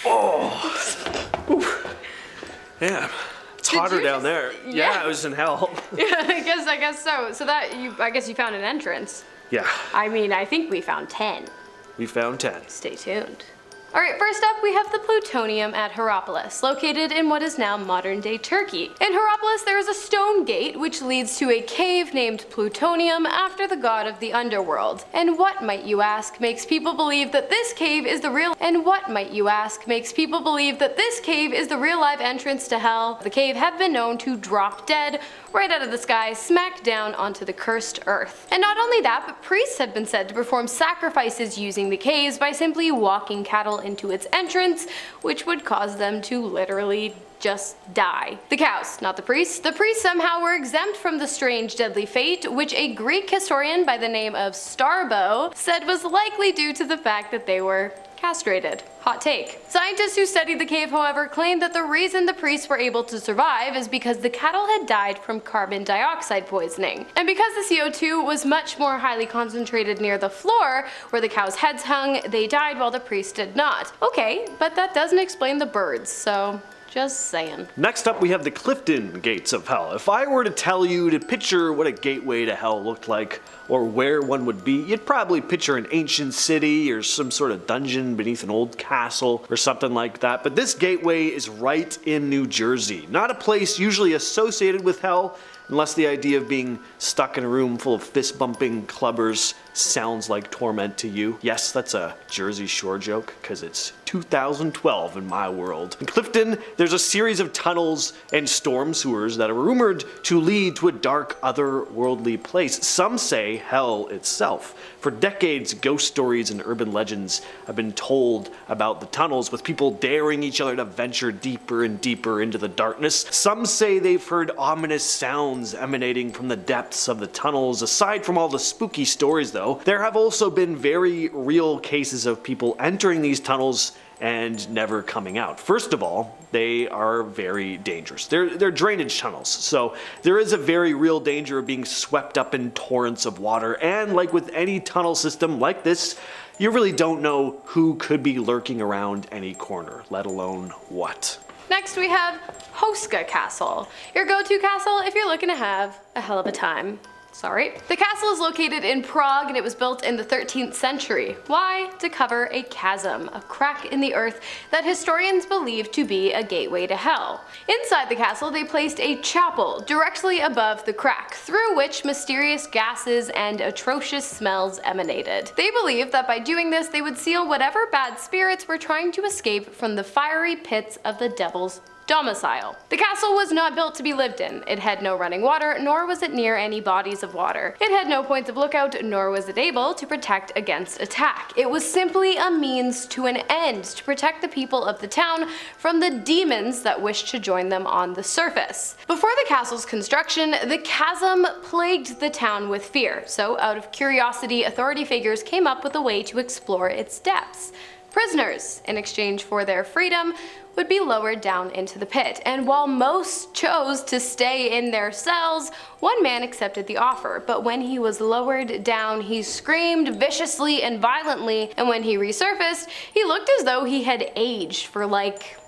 Oh. Oof. Yeah. It's hotter down there. Yeah, it was in hell. Yeah, I guess so. So I guess you found an entrance. Yeah. I mean, I think we found 10. We found 10. Stay tuned. All right, first up we have the Plutonium at Hierapolis, located in what is now modern-day Turkey. In Hierapolis, there is a stone gate which leads to a cave named Plutonium after the god of the underworld. And what, might you ask, makes people believe that this cave is the real live entrance to hell? The cave had been known to drop dead right out of the sky, smack down onto the cursed earth. And not only that, but priests have been said to perform sacrifices using the caves by simply walking cattle into its entrance, which would cause them to literally just die. The cows, not the priests. The priests somehow were exempt from the strange deadly fate, which a Greek historian by the name of Strabo said was likely due to the fact that they were castrated. Hot take. Scientists who studied the cave, however, claimed that the reason the priests were able to survive is because the cattle had died from carbon dioxide poisoning. And because the CO2 was much more highly concentrated near the floor, where the cows' heads hung, they died while the priests did not. Okay, but that doesn't explain the birds, so just saying. Next up we have the Clifton gates of hell. If I were to tell you to picture what a gateway to hell looked like, or where one would be, you'd probably picture an ancient city or some sort of dungeon beneath an old castle or something like that. But this gateway is right in New Jersey. Not a place usually associated with hell, unless the idea of being stuck in a room full of fist-bumping clubbers sounds like torment to you. Yes, that's a Jersey Shore joke, because it's 2012 in my world. In Clifton, there's a series of tunnels and storm sewers that are rumored to lead to a dark, otherworldly place. Some say hell itself. For decades, ghost stories and urban legends have been told about the tunnels, with people daring each other to venture deeper and deeper into the darkness. Some say they've heard ominous sounds emanating from the depths of the tunnels. Aside from all the spooky stories, though, there have also been very real cases of people entering these tunnels and never coming out. First of all, they are very dangerous. They're drainage tunnels, so there is a very real danger of being swept up in torrents of water, and like with any tunnel system like this, you really don't know who could be lurking around any corner, let alone what. Next we have Houska Castle, your go-to castle if you're looking to have a hell of a time. Sorry. The castle is located in Prague and it was built in the 13th century. Why? To cover a chasm, a crack in the earth that historians believe to be a gateway to hell. Inside the castle they placed a chapel directly above the crack, through which mysterious gases and atrocious smells emanated. They believed that by doing this they would seal whatever bad spirits were trying to escape from the fiery pits of the devil's domicile. The castle was not built to be lived in. It had no running water, nor was it near any bodies of water. It had no points of lookout, nor was it able to protect against attack. It was simply a means to an end, to protect the people of the town from the demons that wished to join them on the surface. Before the castle's construction, the chasm plagued the town with fear, so out of curiosity, authority figures came up with a way to explore its depths. Prisoners, in exchange for their freedom, would be lowered down into the pit, and while most chose to stay in their cells, one man accepted the offer, but when he was lowered down, he screamed viciously and violently, and when he resurfaced, he looked as though he had aged for like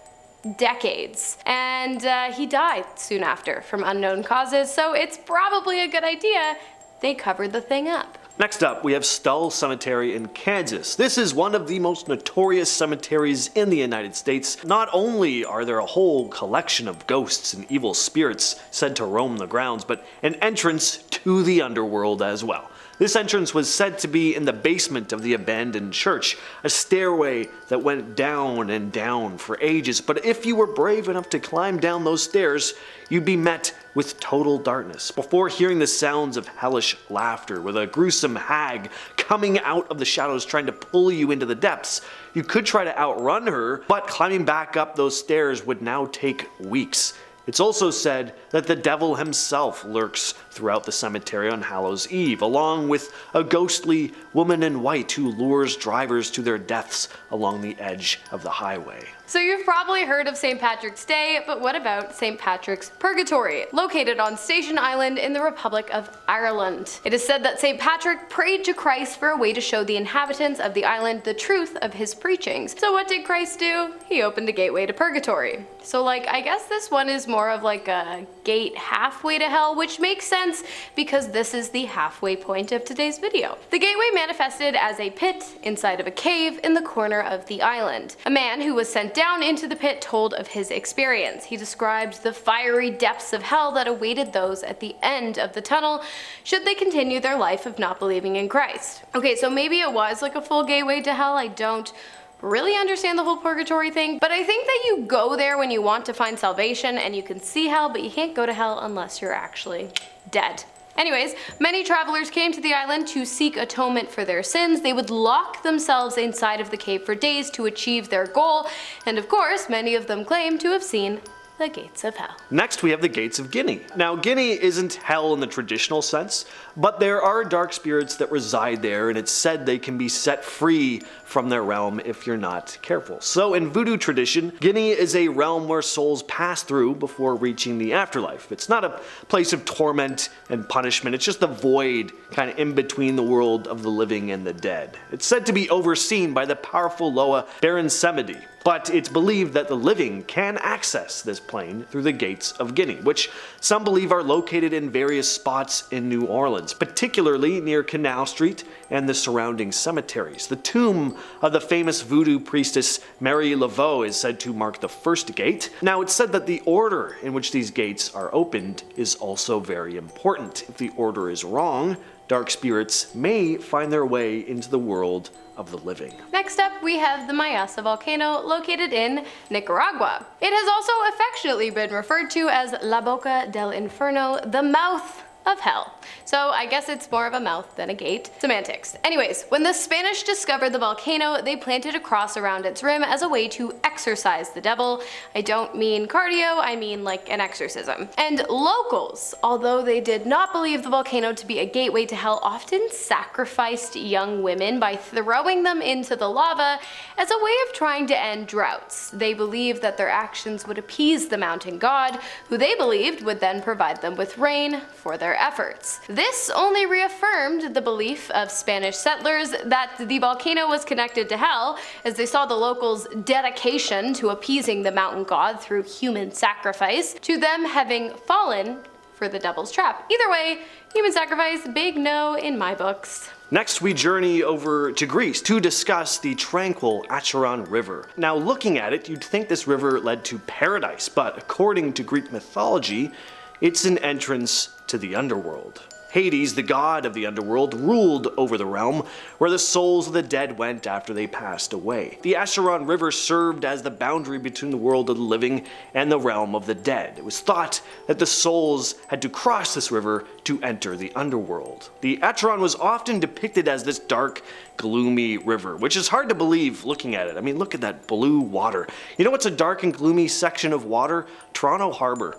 decades, and he died soon after from unknown causes, so it's probably a good idea they covered the thing up. Next up, we have Stull Cemetery in Kansas. This is one of the most notorious cemeteries in the United States. Not only are there a whole collection of ghosts and evil spirits said to roam the grounds, but an entrance to the underworld as well. This entrance was said to be in the basement of the abandoned church, a stairway that went down and down for ages, but if you were brave enough to climb down those stairs, you'd be met with total darkness. Before hearing the sounds of hellish laughter with a gruesome hag coming out of the shadows trying to pull you into the depths, you could try to outrun her, but climbing back up those stairs would now take weeks. It's also said that the devil himself lurks throughout the cemetery on Hallows Eve, along with a ghostly woman in white who lures drivers to their deaths along the edge of the highway. So you've probably heard of St. Patrick's Day, but what about St. Patrick's Purgatory, located on Station Island in the Republic of Ireland? It is said that St. Patrick prayed to Christ for a way to show the inhabitants of the island the truth of his preachings. So what did Christ do? He opened a gateway to Purgatory. So I guess this one is more of like a gate halfway to hell, which makes sense because this is the halfway point of today's video. The gateway manifested as a pit inside of a cave in the corner of the island. A man who was sent down into the pit told of his experience. He described the fiery depths of hell that awaited those at the end of the tunnel should they continue their life of not believing in Christ. Okay, so maybe it was like a full gateway to hell. I don't really understand the whole purgatory thing, but I think that you go there when you want to find salvation and you can see hell, but you can't go to hell unless you're actually dead. Anyways, many travelers came to the island to seek atonement for their sins. They would lock themselves inside of the cave for days to achieve their goal, and of course, many of them claim to have seen the gates of hell. Next, we have the gates of Guinea. Now, Guinea isn't hell in the traditional sense, but there are dark spirits that reside there, and it's said they can be set free from their realm if you're not careful. So in voodoo tradition, Guinea is a realm where souls pass through before reaching the afterlife. It's not a place of torment and punishment, it's just a void kind of in between the world of the living and the dead. It's said to be overseen by the powerful Loa Baronsemedi, but it's believed that the living can access this plane through the gates of Guinea, which some believe are located in various spots in New Orleans, particularly near Canal Street and the surrounding cemeteries. The tomb of the famous voodoo priestess Mary Laveau is said to mark the first gate. Now, it's said that the order in which these gates are opened is also very important. If the order is wrong, dark spirits may find their way into the world of the living. Next up, we have the Masaya Volcano, located in Nicaragua. It has also affectionately been referred to as La Boca del Inferno, the mouth of hell. So I guess it's more of a mouth than a gate. Semantics. Anyways, when the Spanish discovered the volcano, they planted a cross around its rim as a way to exorcise the devil. I don't mean cardio, I mean like an exorcism. And locals, although they did not believe the volcano to be a gateway to hell, often sacrificed young women by throwing them into the lava as a way of trying to end droughts. They believed that their actions would appease the mountain god, who they believed would then provide them with rain for their efforts. This only reaffirmed the belief of Spanish settlers that the volcano was connected to hell, as they saw the locals' dedication to appeasing the mountain god through human sacrifice, to them having fallen for the devil's trap. Either way, human sacrifice, big no in my books. Next, we journey over to Greece to discuss the tranquil Acheron River. Now, looking at it, you'd think this river led to paradise, but according to Greek mythology, it's an entrance to the underworld. Hades, the god of the underworld, ruled over the realm where the souls of the dead went after they passed away. The Acheron River served as the boundary between the world of the living and the realm of the dead. It was thought that the souls had to cross this river to enter the underworld. The Acheron was often depicted as this dark, gloomy river, which is hard to believe looking at it. I mean, look at that blue water. You know what's a dark and gloomy section of water? Toronto Harbor.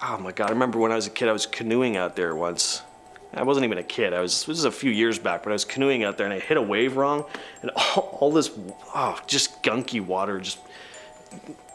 Oh my god, I remember when I was a kid, I was canoeing out there once. I wasn't even a kid, this was a few years back, but I was canoeing out there and I hit a wave wrong, and all this, just gunky water just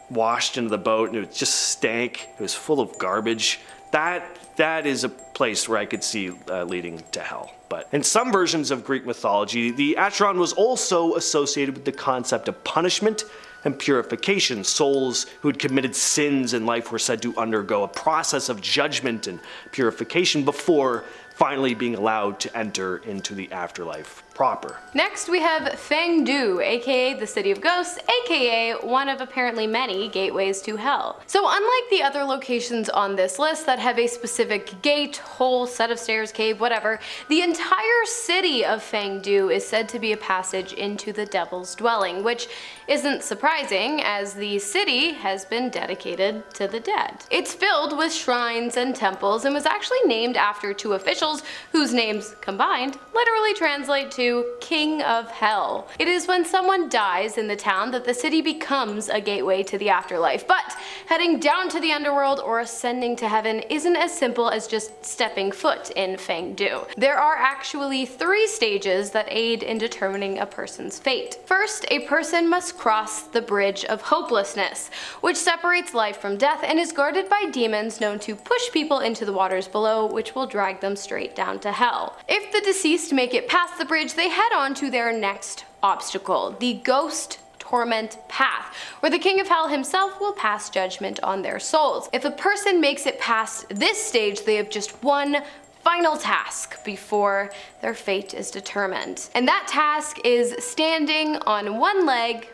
washed into the boat, and it just stank. It was full of garbage. That is a place where I could see leading to hell. But in some versions of Greek mythology, the Acheron was also associated with the concept of punishment and purification. Souls who had committed sins in life were said to undergo a process of judgment and purification before finally being allowed to enter into the afterlife proper. Next, we have Fengdu, aka the City of Ghosts, aka one of apparently many gateways to hell. So unlike the other locations on this list that have a specific gate, hole, set of stairs, cave, whatever, the entire city of Fengdu is said to be a passage into the devil's dwelling, which isn't surprising as the city has been dedicated to the dead. It's filled with shrines and temples and was actually named after two officials whose names combined literally translate to to King of Hell. It is when someone dies in the town that the city becomes a gateway to the afterlife, but heading down to the underworld or ascending to heaven isn't as simple as just stepping foot in Fengdu. There are actually 3 stages that aid in determining a person's fate. First, a person must cross the Bridge of Hopelessness, which separates life from death and is guarded by demons known to push people into the waters below, which will drag them straight down to hell. If the deceased make it past the bridge, they head on to their next obstacle, the Ghost Torment Path, where the King of Hell himself will pass judgment on their souls. If a person makes it past this stage, they have just one final task before their fate is determined. And that task is standing on one leg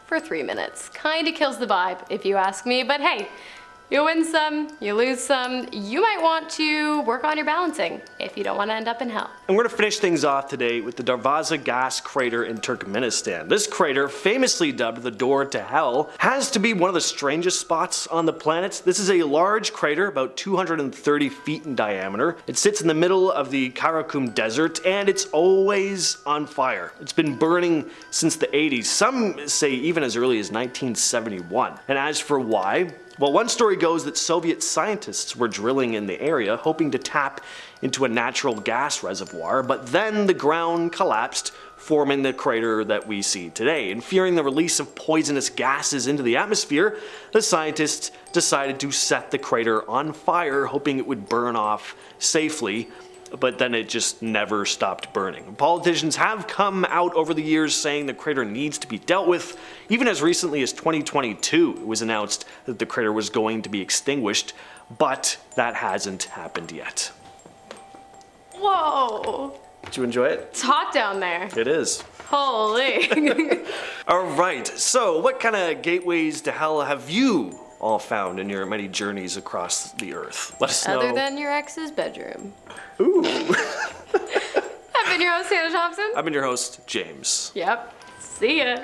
for 3 minutes. Kinda kills the vibe, if you ask me, but hey, you win some, you lose some. You might want to work on your balancing if you don't want to end up in hell. And we're going to finish things off today with the Darvaza Gas Crater in Turkmenistan. This crater, famously dubbed the door to hell, has to be one of the strangest spots on the planet. This is a large crater, about 230 feet in diameter. It sits in the middle of the Karakum Desert, and it's always on fire. It's been burning since the 80s, some say even as early as 1971. And as for why, well, one story goes that Soviet scientists were drilling in the area, hoping to tap into a natural gas reservoir, but then the ground collapsed, forming the crater that we see today. And fearing the release of poisonous gases into the atmosphere, the scientists decided to set the crater on fire, hoping it would burn off safely. But then it just never stopped burning. Politicians have come out over the years saying the crater needs to be dealt with. Even as recently as 2022, it was announced that the crater was going to be extinguished, but that hasn't happened yet. Whoa! Did you enjoy it? It's hot down there. It is. Holy. Alright, so what kind of gateways to hell have you all found in your many journeys across the earth? Let us know. Other than your ex's bedroom. Ooh. I've been your host, Hannah Thompson. I've been your host, James. Yep. See ya.